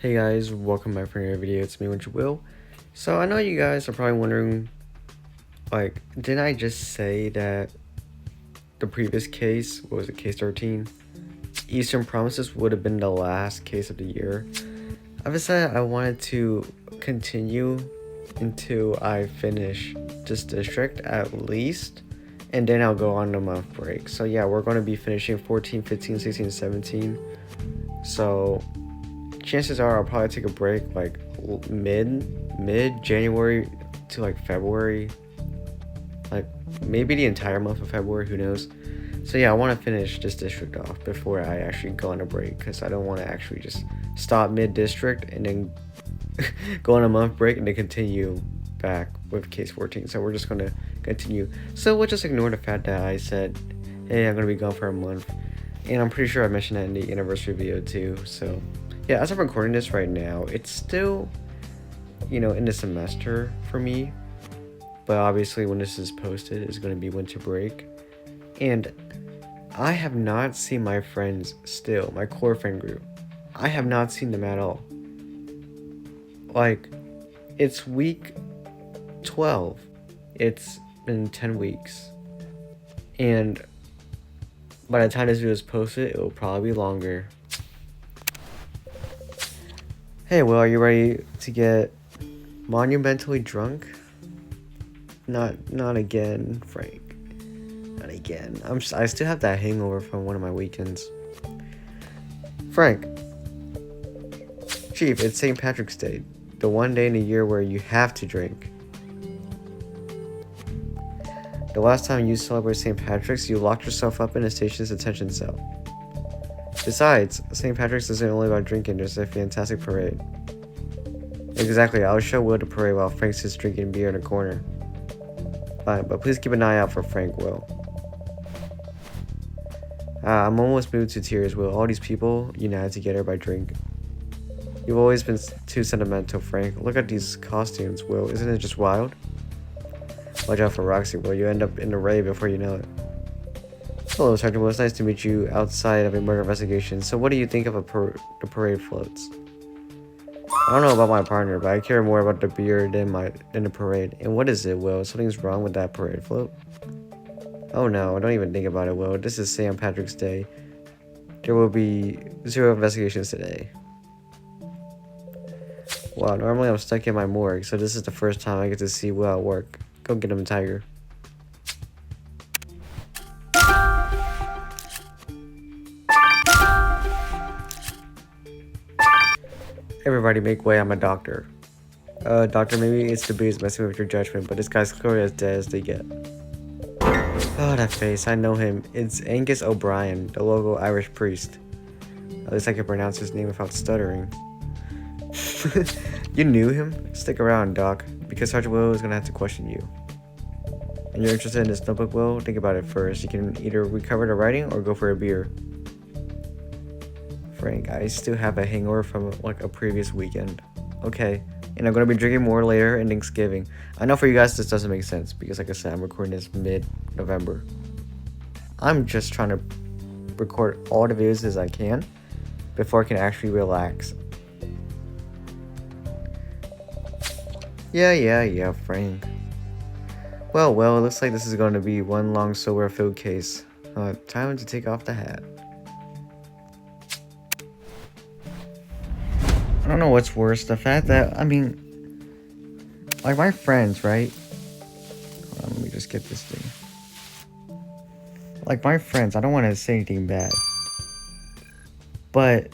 Hey guys, welcome back for another video. It's me, Winter Will. So I know you guys are probably wondering, like, didn't I just say that the previous case, what was it, case 13? Eastern Promises would have been the last case of the year. I've decided I wanted to continue until I finish this district at least, and then I'll go on a month break. So yeah, we're going to be finishing 14, 15, 16, 17. So chances are I'll probably take a break like mid January to like February, like maybe the entire month of February, who knows. So yeah, I want to finish this district off before I actually go on a break, because I don't want to actually just stop mid district and then go on a month break and then continue back with case 14. So we're just going to continue. So we'll just ignore the fact that I said, hey, I'm going to be gone for a month, and I'm pretty sure I mentioned that in the anniversary video too. So yeah, as I'm recording this right now, it's still, in the semester for me. But obviously when this is posted, it's going to be winter break. And I have not seen my friends still, my core friend group. I have not seen them at all. Like, it's week 12. It's been 10 weeks. And by the time this video is posted, it will probably be longer. Hey, Will, are you ready to get monumentally drunk? Not again, Frank. Not again. I still have that hangover from one of my weekends. Frank. Chief, it's St. Patrick's Day. The one day in a year where you have to drink. The last time you celebrated St. Patrick's, you locked yourself up in a station's detention cell. Besides, St. Patrick's isn't only about drinking, there's a fantastic parade. Exactly, I'll show Will the parade while Frank's just drinking beer in a corner. Fine, but please keep an eye out for Frank, Will. I'm almost moved to tears, Will. All these people united together by drink. You've always been too sentimental, Frank. Look at these costumes, Will. Isn't it just wild? Watch out for Roxy, Will. You end up in a rave before you know it. Hello, Sergeant Will. It's nice to meet you outside of a murder investigation. So what do you think of the parade floats? I don't know about my partner, but I care more about the beer than the parade. And what is it, Will? Something's wrong with that parade float? Oh no, don't even think about it, Will. This is St. Patrick's Day. There will be 0 investigations today. Wow, normally I'm stuck in my morgue, so this is the first time I get to see Will at work. Go get him, Tiger. Everybody make way, I'm a doctor. Doctor, maybe it's the booze messing with your judgment, but this guy's clearly as dead as they get. Oh, that face, I know him. It's Angus O'Brien, the local Irish priest. At least I can pronounce his name without stuttering. You knew him? Stick around, Doc, because Sergeant Will is gonna have to question you. And you're interested in this notebook, Will? Think about it first. You can either recover the writing or go for a beer. Frank, I still have a hangover from like a previous weekend. Okay, and I'm gonna be drinking more later in Thanksgiving. I know for you guys this doesn't make sense because, like I said, I'm recording this mid-November. I'm just trying to record all the videos as I can before I can actually relax. Yeah, Frank. Well, it looks like this is going to be one long sober-filled case. Time to take off the hat. I don't know what's worse, the fact that, like my friends, right? Hold on, let me just get this thing. Like my friends, I don't want to say anything bad, but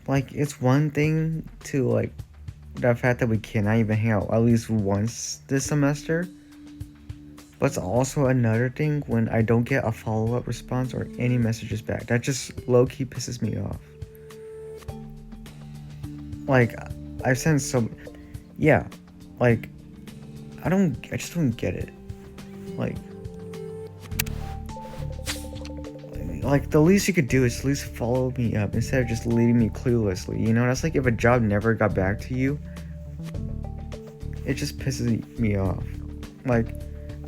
like it's one thing to like the fact that we cannot even hang out at least once this semester, but it's also another thing when I don't get a follow-up response or any messages back. That just low-key pisses me off. Like, I've sent so... Yeah. Like, I just don't get it. Like, the least you could do is at least follow me up instead of just leaving me cluelessly, That's like if a job never got back to you. It just pisses me off. Like,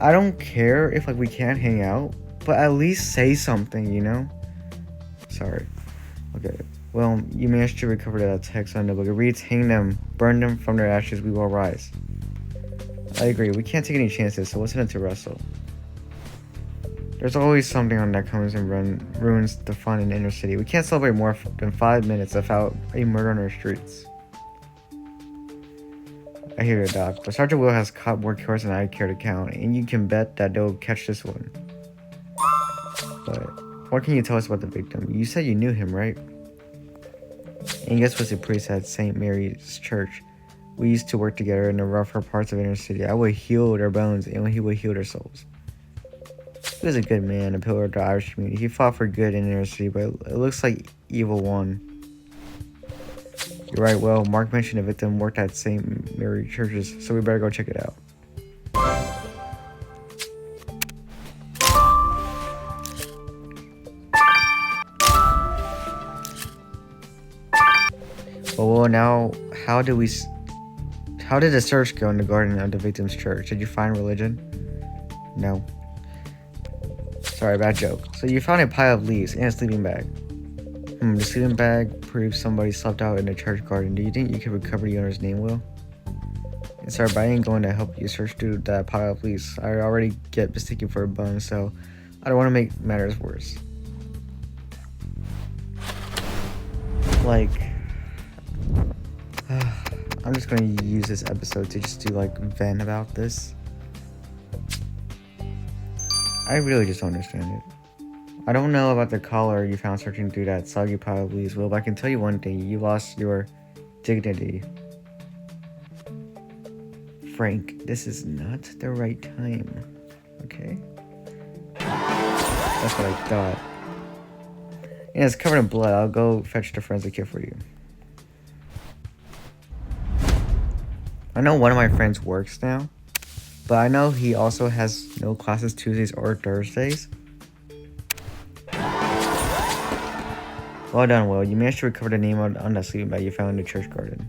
I don't care if, like, we can't hang out, but at least say something, Sorry. Okay. Well, you managed to recover that text on the book. It reads, hang them, burn them, from their ashes we will rise. I agree, we can't take any chances, so let's send it to Russell. There's always something on that comes and ruins the fun in the inner city. We can't celebrate more than 5 minutes without a murder on our streets. I hear you, Doc, but Sergeant Will has caught more killers than I care to count, and you can bet that they'll catch this one. But what can you tell us about the victim? You said you knew him, right? And guess was a priest at St. Mary's Church. We used to work together in the rougher parts of inner city. I would heal their bones, and he would heal their souls. He was a good man, a pillar of the Irish community. He fought for good in inner city, but it looks like evil won. You're right, well, Mark mentioned the victim worked at St. Mary Churches, so we better go check it out. Well, now, how did the search go in the garden of the victim's church? Did you find religion? No. Sorry, bad joke. So you found a pile of leaves and a sleeping bag. The sleeping bag proves somebody slept out in the church garden. Do you think you could recover the owner's name, Will? And sorry, but I ain't going to help you search through that pile of leaves. I already get mistaken for a bum, so I don't want to make matters worse. Like, I'm just going to use this episode to just do like vent about this. I really just don't understand it. I don't know about the collar you found searching through that soggy pile of leaves, Will, but I can tell you one thing. You lost your dignity. Frank, this is not the right time. Okay? That's what I thought. And it's covered in blood. I'll go fetch the forensic kit for you. I know one of my friends works now, but I know he also has no classes Tuesdays or Thursdays. Well done, Will. You managed to recover the name on that sleeping bag you found in the church garden.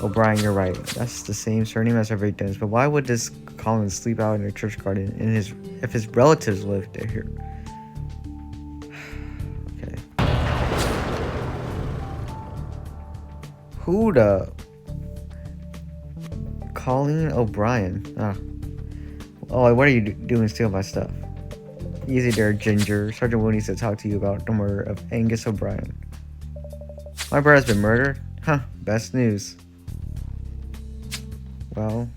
O'Brien, you're right. That's the same surname as our victims, but why would this Colin sleep out in the church garden if his relatives lived here? Okay. Who the... Colleen O'Brien. Oh, what are you doing stealing my stuff? Easy there, Ginger. Sergeant Will needs to talk to you about the murder of Angus O'Brien. My brother's been murdered? Huh, best news. Well...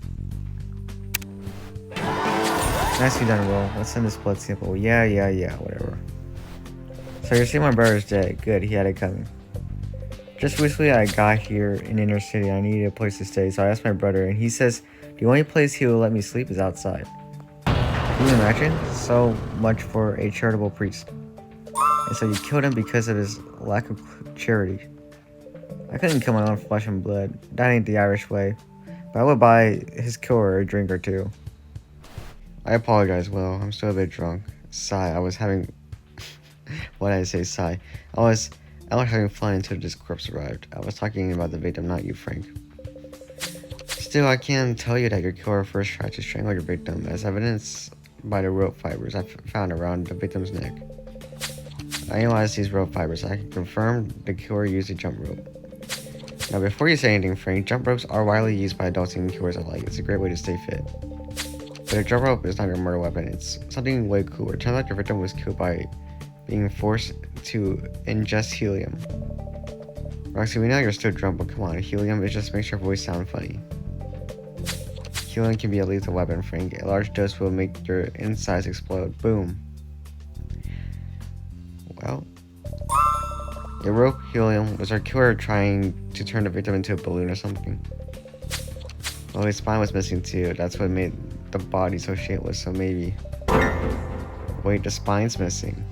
Nicely done, Will. Let's send this blood sample. Yeah, whatever. So you're saying my brother's dead. Good, he had it coming. Just recently I got here in inner city. I needed a place to stay, so I asked my brother, and he says the only place he will let me sleep is outside. Can you imagine? So much for a charitable priest. And so you killed him because of his lack of charity. I couldn't kill my own flesh and blood. That ain't the Irish way. But I would buy his killer a drink or two. I apologize, Will. I'm still a bit drunk. Sigh, I was having... What did I say, sigh? I was having fun until this corpse arrived. I was talking about the victim, not you, Frank. Still, I can tell you that your killer first tried to strangle your victim, as evidenced by the rope fibers I found around the victim's neck. I analyzed these rope fibers. I can confirm the killer used a jump rope. Now, before you say anything, Frank, jump ropes are widely used by adults and killers alike. It's a great way to stay fit. But a jump rope is not your murder weapon. It's something way cooler. It turns out your victim was killed by being forced to ingest helium. Roxy, we know you're still drunk, but come on, helium, it just makes your voice sound funny. Helium can be a lethal weapon, Frank. A large dose will make your insides explode. Boom. Well, a rope helium was our killer trying to turn the victim into a balloon or something. Well, his spine was missing too. That's what made the body so shapeless, so maybe... Wait, the spine's missing.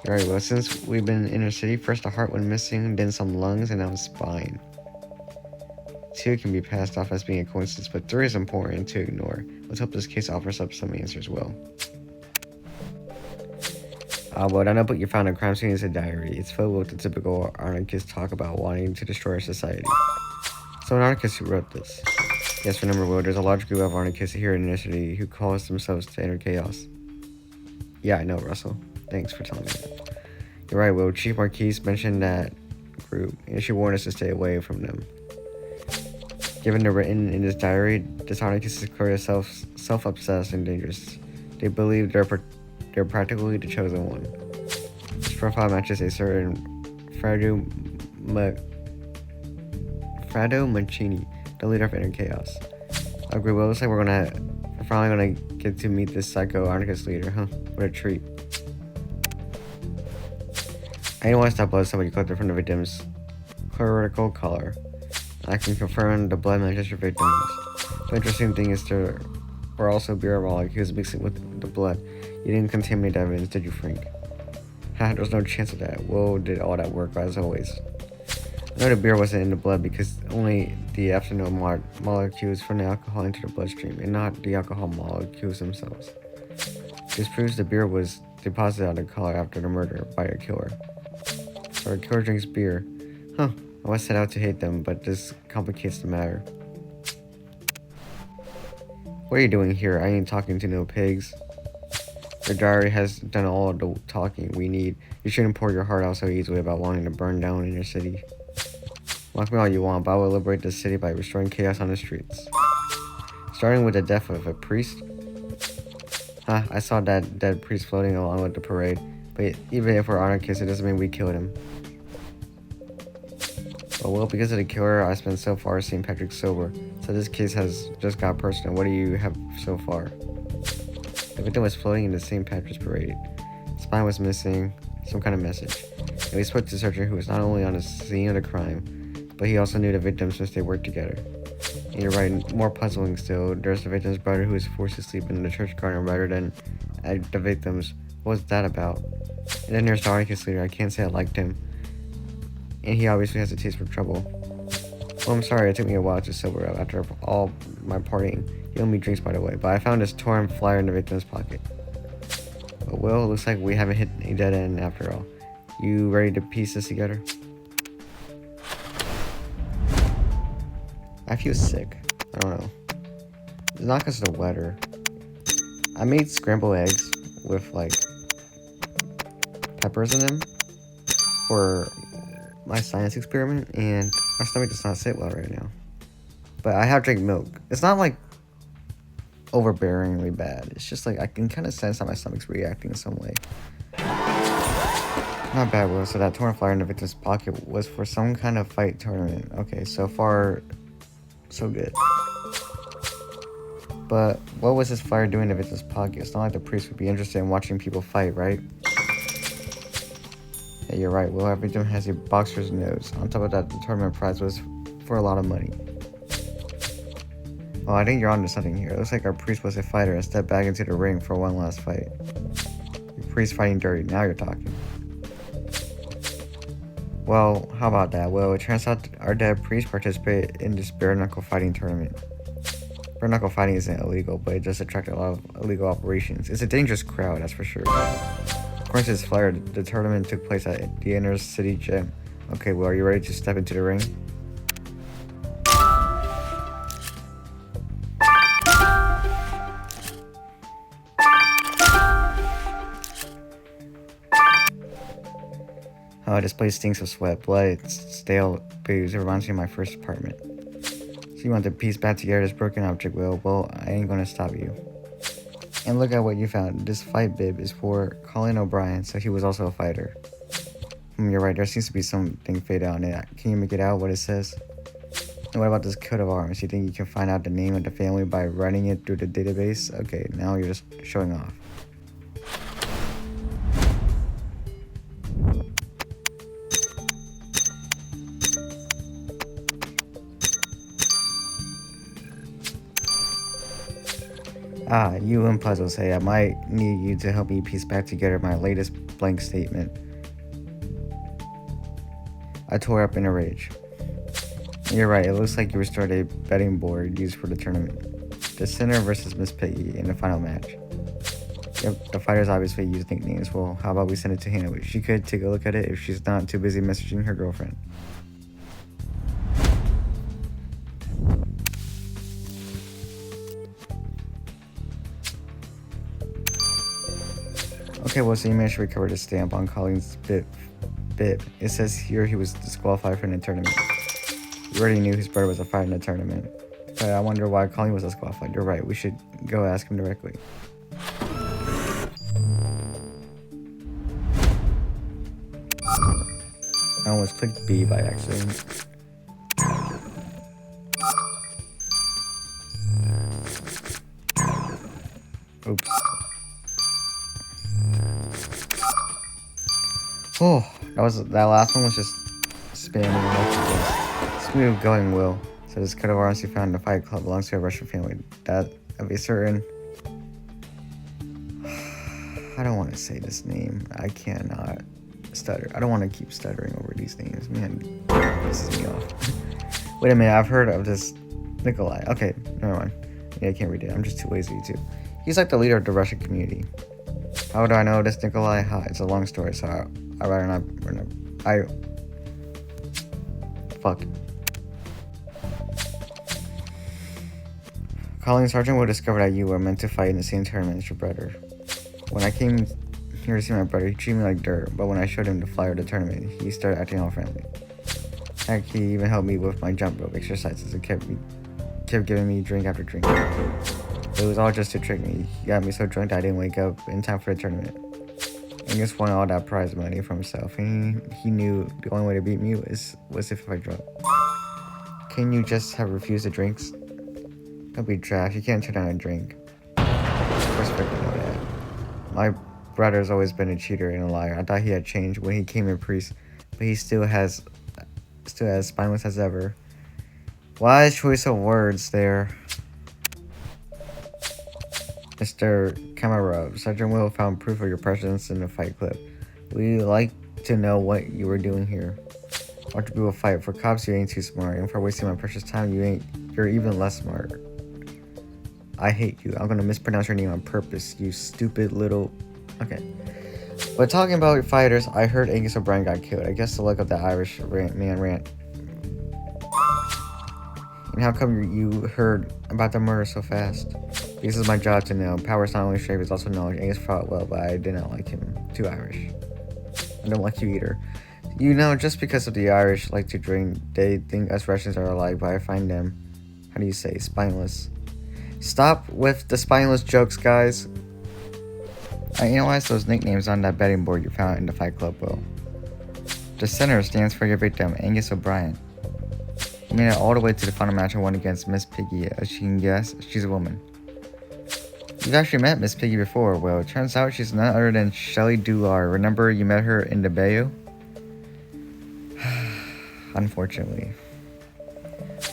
Alright, well, since we've been in inner city, first the heart went missing, then some lungs, and now the spine. 2 can be passed off as being a coincidence, but 3 is important to ignore. Let's hope this case offers up some answers, Will. Well, I know, but you found a crime scene as a diary. It's filled with the typical anarchist talk about wanting to destroy our society. So an anarchist who wrote this. Yes, remember, Will, there's a large group of anarchists here in inner city who calls themselves to enter chaos. Yeah, I know, Russell. Thanks for telling me that. You're right, Will. Chief Marquise mentioned that group, and she warned us to stay away from them. Given the written in his diary, the anarchists is clearly self-obsessed and dangerous. They believe they're practically the chosen one. His profile matches a certain Frado Mancini, the leader of Inner Chaos. I agree. Well, it looks like we're finally gonna get to meet this psycho anarchist leader, huh? What a treat. I didn't want to stop blood somebody collected from the victim's clerical color. I can confirm the blood matches your victims. The interesting thing is there were also beer molecules mixing with the blood. You didn't contaminate the evidence, did you, Frank? Ha, there's no chance of that. Will did all that work, as always. I know the beer wasn't in the blood because only the ethanol molecules from the alcohol entered the bloodstream, and not the alcohol molecules themselves. This proves the beer was deposited on the collar after the murder by a killer. So a killer drinks beer. Huh, I was set out to hate them, but this complicates the matter. What are you doing here? I ain't talking to no pigs. Your diary has done all the talking we need. You shouldn't pour your heart out so easily about wanting to burn down in your city. Mock me all you want, but I will liberate the city by restoring chaos on the streets. Starting with the death of a priest? Huh, I saw that dead priest floating along with the parade. But even if we're anarchists, it doesn't mean we killed him. Well, because of the killer, I spent so far St. Patrick's sober. So this case has just got personal. What do you have so far? The victim was floating in the St. Patrick's parade. Spine was missing some kind of message. And we spoke to the searcher who was not only on the scene of the crime, but he also knew the victim since they worked together. And you're right, more puzzling still, there's the victim's brother who was forced to sleep in the church garden rather than at the victim's. What was that about? And then there's the anarchist leader. I can't say I liked him. And he obviously has a taste for trouble. Well, I'm sorry, it took me a while to sober up after all my partying. He owed me drinks, by the way, but I found this torn flyer in the victim's pocket. But well, it looks like we haven't hit a dead end after all. You ready to piece this together? I feel sick. I don't know. It's not because of the weather. I made scrambled eggs with like peppers in them for my science experiment, and my stomach does not sit well right now. But I have drank milk. It's not like overbearingly bad. It's just like I can kind of sense how my stomach's reacting in some way. Not bad, Will. So that torn flyer in the victim's pocket was for some kind of fight tournament. Okay, so far, so good. But what was this flyer doing in the victim's pocket? It's not like the priest would be interested in watching people fight, right? Yeah, you're right. Will, every victim has a boxer's nose. On top of that, the tournament prize was for a lot of money. Well, I think you're onto something here. It looks like our priest was a fighter and stepped back into the ring for one last fight. Your priest fighting dirty. Now you're talking. Well, how about that? Well, it turns out our dead priest participated in this bare knuckle fighting tournament. Bare knuckle fighting isn't illegal, but it does attract a lot of illegal operations. It's a dangerous crowd, that's for sure. According to this flyer, the tournament took place at the inner city gym. Okay, well, are you ready to step into the ring? Oh, this place stinks of sweat, blood, stale booze. It reminds me of my first apartment. So you want to piece back together this broken object, Will? Well, I ain't gonna stop you. And look at what you found. This fight bib is for Colin O'Brien, so he was also a fighter. You're right, there seems to be something faded on it. Can you make it out what it says? And what about this coat of arms? You think you can find out the name of the family by running it through the database? Okay, now you're just showing off. Ah, you and puzzles. Hey, I might need you to help me piece back together my latest blank statement. I tore up in a rage. You're right, it looks like you restored a betting board used for the tournament. The Sinner versus Miss Piggy in the final match. Yep, the fighters obviously use nicknames. Well, how about we send it to Hannah? She could take a look at it if she's not too busy messaging her girlfriend. Okay, well, so you managed to recover the stamp on Colleen's bib. It says here he was disqualified from the tournament. You already knew his brother was a fighter in the tournament. But I wonder why Colleen was disqualified. You're right, we should go ask him directly. I almost clicked B by accident. Oops. Oh, that last one was just spamming. Smooth going, Will. So this coat of arms you found in the Fight Club belongs to a Russian family. That of a certain... I don't want to say this name. I cannot stutter. I don't want to keep stuttering over these names. Man, this pisses me off. Wait a minute, I've heard of this Nikolai. Okay, never mind. Yeah, I can't read it. I'm just too lazy to. He's like the leader of the Russian community. How do I know this Nikolai? It's a long story, so I'd rather not. Fuck. Colleen, Sergeant Will discovered that you were meant to fight in the same tournament as your brother. When I came here to see my brother, he treated me like dirt, but when I showed him the flyer of the tournament, he started acting all friendly. Heck, he even helped me with my jump rope exercises and kept giving me drink after drink. It was all just to trick me. He got me so drunk that I didn't wake up in time for the tournament. Angus won all that prize money for himself, and he knew the only way to beat me was if I drunk. Can you just have refused the drinks? Don't be trash, you can't turn down a drink. Of course I know that. My brother's always been a cheater and a liar. I thought he had changed when he came in priest, but he still as spineless as ever. Wise choice of words there. Mr. Kamarov, Sergeant Will found proof of your presence in the fight clip. We'd like to know what you were doing here. Watch people fight. For cops, you ain't too smart, and for wasting my precious time, you're even less smart. I hate you. I'm gonna mispronounce your name on purpose, you stupid little... Okay. But talking about fighters, I heard Angus O'Brien got killed. I guess the luck of the Irish man rant. And how come you heard about the murder so fast? This is my job to know. Power is not only strength, it's also knowledge. Angus fought well, but I did not like him. Too Irish. I don't like you either. You know, just because of the Irish like to drink, they think us Russians are alike, but I find them, how do you say, spineless. Stop with the spineless jokes, guys. I analyzed those nicknames on that betting board you found in the Fight Club, Will. The center stands for your victim, Angus O'Brien. He made it all the way to the final match and won against Miss Piggy. As you can guess, she's a woman. You've actually met Miss Piggy before, Will. It turns out she's none other than Shelley Dular. Remember you met her in the bayou? Unfortunately.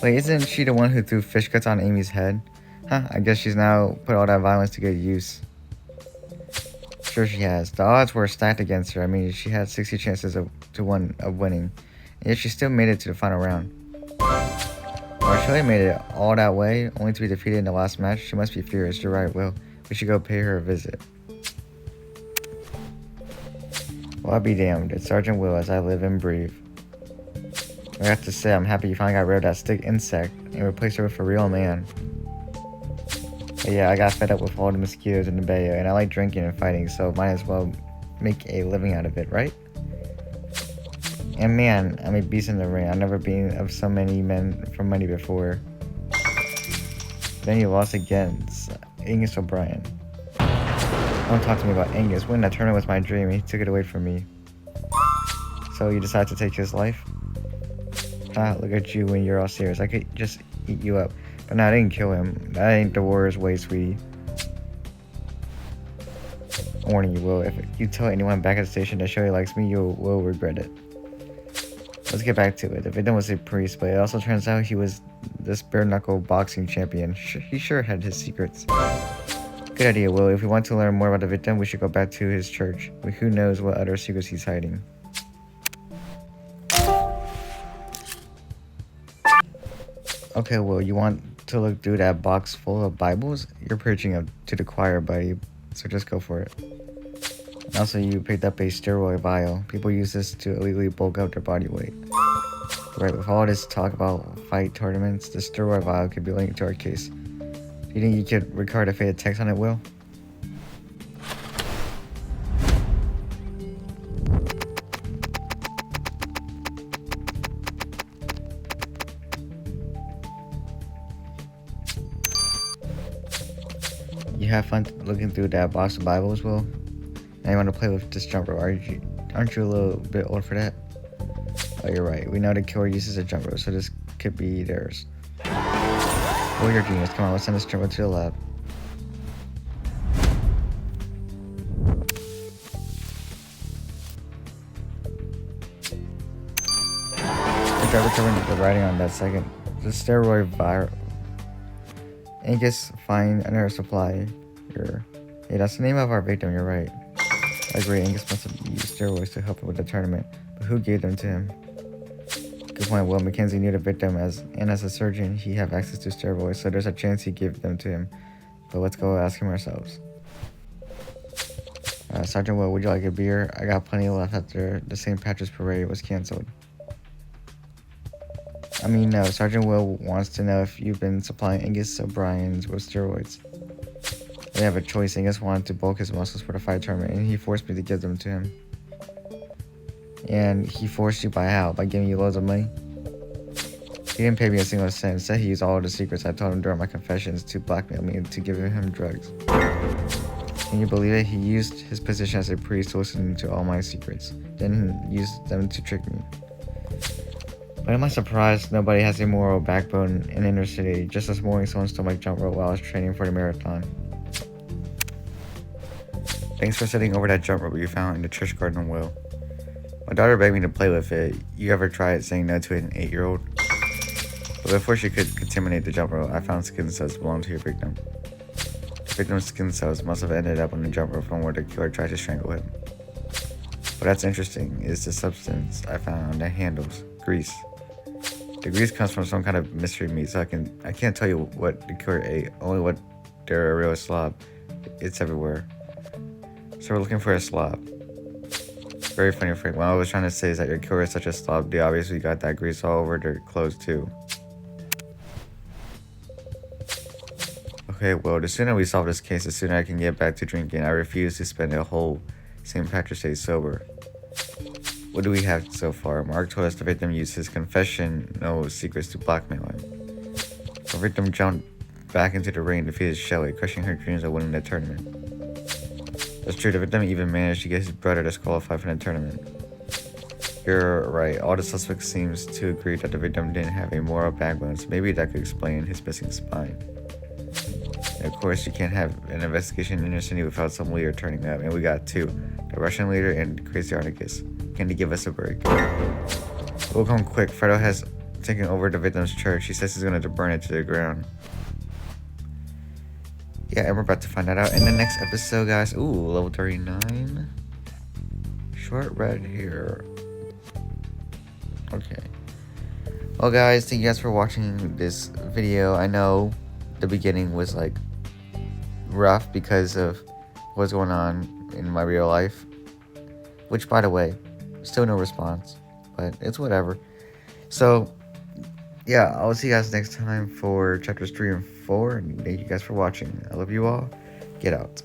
Wait, isn't she the one who threw fish guts on Amy's head? Huh, I guess she's now put all that violence to good use. Sure she has. The odds were stacked against her. I mean, she had 60 chances of winning. And yet she still made it to the final round. While Shelley made it all that way, only to be defeated in the last match, she must be furious. You're right, Will. We should go pay her a visit. Well, I'll be damned. It's Sergeant Will as I live and breathe. I have to say, I'm happy you finally got rid of that stick insect and replaced her with a real man. But yeah, I got fed up with all the mosquitoes in the bay, and I like drinking and fighting, so might as well make a living out of it, right? And man, I'm a beast in the ring. I've never been of so many men for money before. Then you lost against Angus O'Brien. Don't talk to me about Angus. Winning that tournament was my dream, and he took it away from me. So you decided to take his life? Look at you when you're all serious. I could just eat you up. But no, I didn't kill him. That ain't the warrior's way, sweetie. I'm warning you, Will. If you tell anyone back at the station that Shelley likes me, you will regret it. Let's get back to it. The victim was a priest, but it also turns out he was this bare-knuckle boxing champion. He sure had his secrets. Good idea, Will. If we want to learn more about the victim, we should go back to his church. But who knows what other secrets he's hiding. Okay, Will, you want to look through that box full of Bibles? You're preaching up to the choir, buddy, so just go for it. And also, you picked up a steroid vial. People use this to illegally bulk up their body weight. Right, with all this talk about fight tournaments, the steroid vial could be linked to our case. Do you think you could record a faded text on it, Will? You have fun looking through that box of Bibles, Will? Now you want to play with this jump rope. Aren't you a little bit old for that? Oh, you're right. We know the killer uses a jump rope, so this could be theirs. Oh, you're a genius. Come on, let's send this jump rope to the lab. The driver covered the writing on that second. The steroid viral. Angus find another supply. Hey, that's the name of our victim, you're right. I agree, Angus must have used steroids to help him with the tournament, but who gave them to him? Good point, Will. Mackenzie knew the victim and as a surgeon, he have access to steroids, so there's a chance he gave them to him. But let's go ask him ourselves. Sergeant Will, would you like a beer? I got plenty left after the St. Patrick's Parade was cancelled. I mean, no, Sergeant Will wants to know if you've been supplying Angus O'Brien's with steroids. They have a choice. Angus wanted to bulk his muscles for the fight tournament, and he forced me to give them to him. And he forced you by how? By giving you loads of money? He didn't pay me a single cent. Instead, he used all of the secrets I told him during my confessions to blackmail me into giving him drugs. Can you believe it? He used his position as a priest to listen to all my secrets, then used them to trick me. But am I surprised nobody has a moral backbone in inner city? Just this morning, someone stole my jump rope while I was training for the marathon. Thanks for sending over that jump rope you found in the church garden, Will. My daughter begged me to play with it. You ever tried saying no to an 8-year-old? But before she could contaminate the jump rope, I found skin cells that belonged to your victim. The victim's skin cells must have ended up on the jump rope from where the killer tried to strangle him. What that's interesting is the substance I found on the handles, grease. The grease comes from some kind of mystery meat, so I can't tell you what the killer ate, only what they're a real slob. It's everywhere. So we're looking for a slob. Very funny, Frank. What I was trying to say is that your killer is such a slob, they obviously got that grease all over their clothes too. Okay, well, the sooner we solve this case, the sooner I can get back to drinking. I refuse to spend a whole St. Patrick's Day sober. What do we have so far? Mark told us the victim used his confession, no secrets, to blackmail him. The victim jumped back into the ring and defeated Shelley, crushing her dreams of winning the tournament. That's true, the victim even managed to get his brother disqualified from the tournament. You're right, all the suspects seems to agree that the victim didn't have a moral backbone, so maybe that could explain his missing spine. And of course, you can't have an investigation in your city without some leader turning up, and we got two, the Russian leader and Crazy Arnicus. Can you give us a break? We'll come quick, Fredo has taken over the victim's church. He says he's going to burn it to the ground. Yeah, and we're about to find that out in the next episode, guys. Ooh, level 39. Short red hair. Okay. Well, guys, thank you guys for watching this video. I know the beginning was, like, rough because of what's going on in my real life. Which, by the way, still no response. But it's whatever. So, yeah, I'll see you guys next time for chapters 3 and 4. And thank you guys for watching. I love you all. Get out.